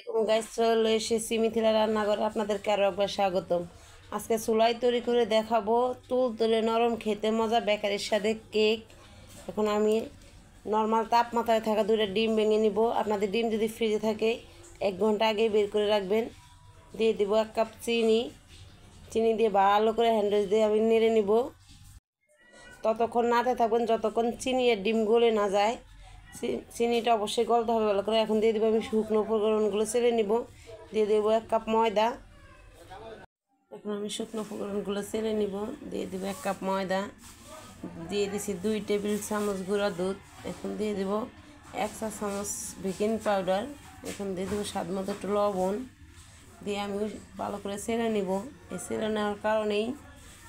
আসসালামাইকুম গাইস, চলে এসেছি মিথিলা রান্নাঘরে। আপনাদেরকে আরও একবার স্বাগতম। আজকে চুলাই তৈরি করে দেখাবো তুলতুলে নরম খেতে মজা বেকারির সাথে কেক। এখন আমি নর্মাল তাপমাত্রায় থাকা 2টা ডিম ভেঙে নিব। আপনাদের ডিম যদি ফ্রিজে থাকে 1 ঘন্টা আগে বের করে রাখবেন। দিয়ে দিব 1 কাপ চিনি দিয়ে ভালো করে হ্যান্ডউইচ দিয়ে আমি নেড়ে নিব। ততক্ষণ নাড়তে থাকবেন যতক্ষণ চিনি আর ডিম গলে না যায়। চিনিটা অবশ্যই গলতে হবে ভালো করে। এখন দিয়ে দেবো আমি শুকনো উপকরণগুলো ছেড়ে নিব। দিয়ে দেবো 1 কাপ ময়দা। এখন আমি শুকনো উপকরণগুলো ছেড়ে নিব। দিয়ে দেবো 1 কাপ ময়দা। দিয়ে দিছি 2 টেবিল চামচ গুঁড়া দুধ। এখন দিয়ে দেবো 1 চা চামচ বেকিং পাউডার। এখন দিয়ে দেবো স্বাদ মতো একটু লবণ দিয়ে আমি ভালো করে ছেড়ে নিব। এই ছেড়ে নেওয়ার কারণেই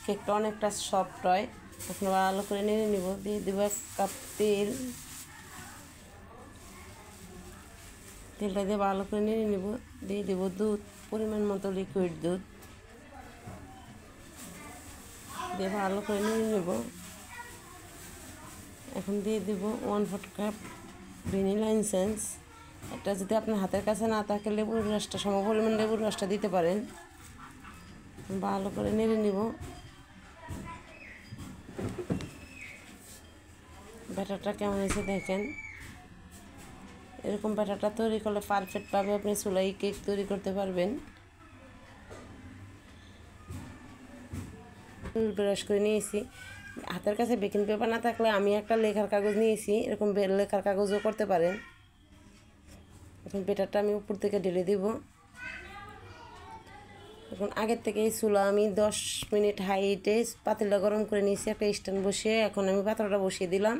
কেকটা অনেকটা সফট হয়। এখন ভালো করে নেড়ে নিব। দিয়ে দেবো 1 কাপ তেলটা দিয়ে ভালো করে নেড়ে নিব। দিয়ে দেবো দুধ, পরিমাণ মতো লিকুইড দুধ দিয়ে ভালো করে নেড়ে নেব। এখন দিয়ে দেবো 1/4 কাপ ভ্যানিলা এসেন্স। এটা যদি আপনার হাতের কাছে না থাকে লেবুর রসটা সমপরিমাণ লেবুর রসটা দিতে পারেন। ভালো করে নেড়ে নিব। ব্যাটারটা কেমন হয়েছে দেখেন। এরকম ব্যাটারটা তৈরি করলে পারফেক্টভাবে আপনি চুলাই কেক তৈরি করতে পারবেন। ব্রাশ করে নিয়েছি। হাতের কাছে বেকিং পেপার না থাকলে আমি একটা লেখার কাগজ নিয়েছি, এরকম লেখার কাগজও করতে পারেন। এখন ব্যাটারটা আমি উপর থেকে ঢেলে দিব। এখন আগের থেকে এই চুলা আমি 10 মিনিট হাইটে পাতিলটা গরম করে নিয়েছি একটা স্ট্যান্ড বসিয়ে। এখন আমি পাত্রটা বসিয়ে দিলাম।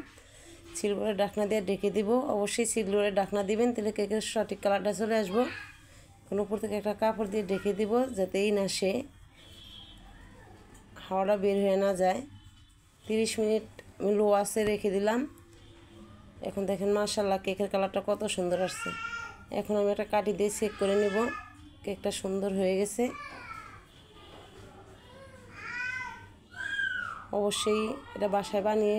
সিলভারের ঢাকনা দিয়ে ঢেকে দিব। অবশ্যই সিলভারের ঢাকনা দিবেন, তাহলে কেকের সঠিক কালারটা চলে আসবো। এখন উপর থেকে একটা কাপড় দিয়ে ঢেকে দিব যাতে এই না সে হাওয়াটা বের হয়ে না যায়। 30 মিনিট আমি লো আঁচে রেখে দিলাম। এখন দেখেন মাশাআল্লাহ কেকের কালারটা কত সুন্দর আসছে। এখন আমি একটা কাঠি দিয়ে চেক করে নেব কেকটা সুন্দর হয়ে গেছে। অবশ্যই এটা বাসায় বানিয়ে